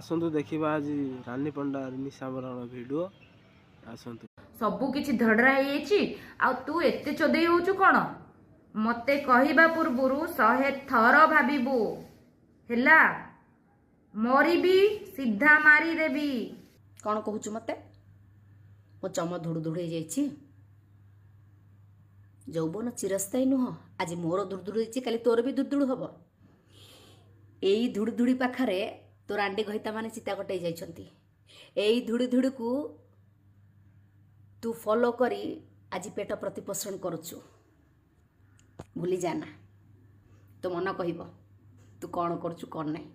आसंतु देखिबा आज रानी पंडा निशामरण वीडियो आसंतु सबु किछि धड़रा हेछि आ तू एते चोदेई होछु कोन मते कहिबा पूर्वरु 100 थर भाबिबु हेला मरिबी सीधा मारी देबी कौन कहूचु मते मो चम धुड़ु धुड़ जाइछि यौवन चिरस्थायी नुह आज मोर धुड़धुड़ होइछि काली तोर भी धुड़धुड़ हबो एई धुड़धुड़ी पाखरे तो रांडी घइता माने चिता कटै जाइछंती एई धुड़धुड़ी को तू फॉलो करी आज पेट प्रतिपोषण करुचु भूली जाना तो मन कहब तू कौन करुचु कौन नहीं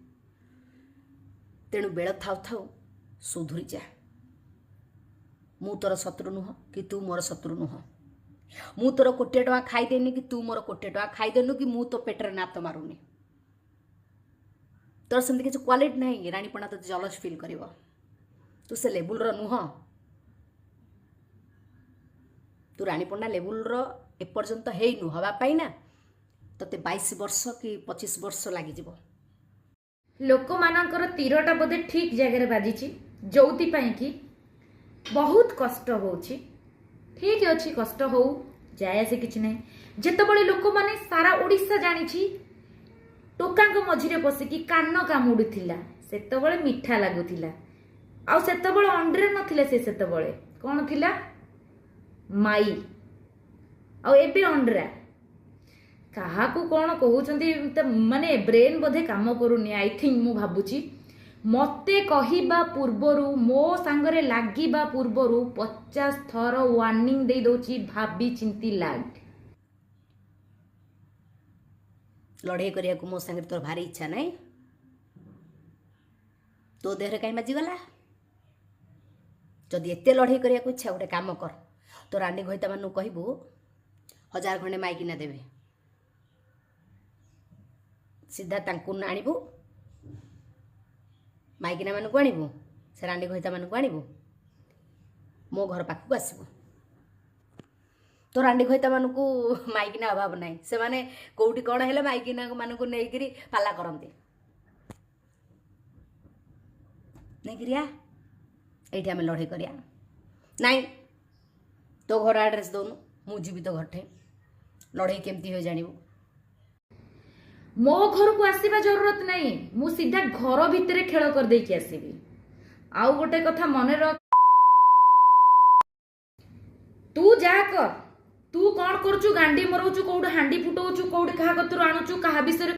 तेणु बेल थाउ थाउ सुधुरी जा मु तोर शत्रु नुह कि तू मोर शत्रु नुह मु तोर कोटे टका खाईदेनी कि तू मोर कोटे टका खाईदेनु कि मु तो पेटर नात मारुनी तोर सेमती किसी क्वालिटी नहीं रानीपणा तो जलस फिल कर तू से लेवल रो नुह तू रानीपणा लेवल रो एपर्यंत हेनु हवापाई ना तते 22 वर्ष कि 25 वर्ष लगी जीवो लोक मानकर तीरटा बोधे ठीक जगह बाजी जोथि कि बहुत कष्ट होची ठीक अच्छी कष्ट हो जाए से किछि नहीं जेतबळे लोक माने सारा ओडिसा जानिछि टोकांक मझिरे पसिकी कान कामुडुथिला सेतबळे मिठा लागुथिला आ सेतबळे अंडरे नथिले सेतबळे कोन थिला माई आ एबे अंडरा काहाकू कौन कहते माने ब्रेन बोधे काम करूनी आई थिंक मु भाबुची मते कहिबा पूर्वरु मो सांगरे लागिबा पूर्वरु 50 थर वार्निंग दे दोची भाबी चिंती लाग लड़ाई करिया को मो संगे तोर भारी इच्छा नहीं तो देहरे कहीं बाजी गला जदि एते लड़ाई करिया को इच्छा गोटे काम कर तो रानी घइता मानु कहबू 1000 खंडे माइकिना देबे सीधा तांकु आनिबू माइकिना मानू आनिबू से रांडी घइता मानू आनिबू मो घर पाखक आसबू तो रांडी घइता मानू माइकिना अभाव नहीं से माने कोउटी कौन हेले माइकिना मानू नेइकिरी पाला करंती नेइकिरिया एठी आमे लड़ाई करिया नहीं तो घर एड्रेस दोनु मु जीवी तो घरठे लड़ाई केमती हो जानिबू मो घर को आसीबा जरूरत नहीं मु सीधा घर भितरे खेल कर देकी आसीबी आउ गोटे कथा मने रख तू जा कर तू कौन करचु गांडी मरौचु कोउड हांडी फुटौचु कोउड कहा कतरु आणुचु कहा विषय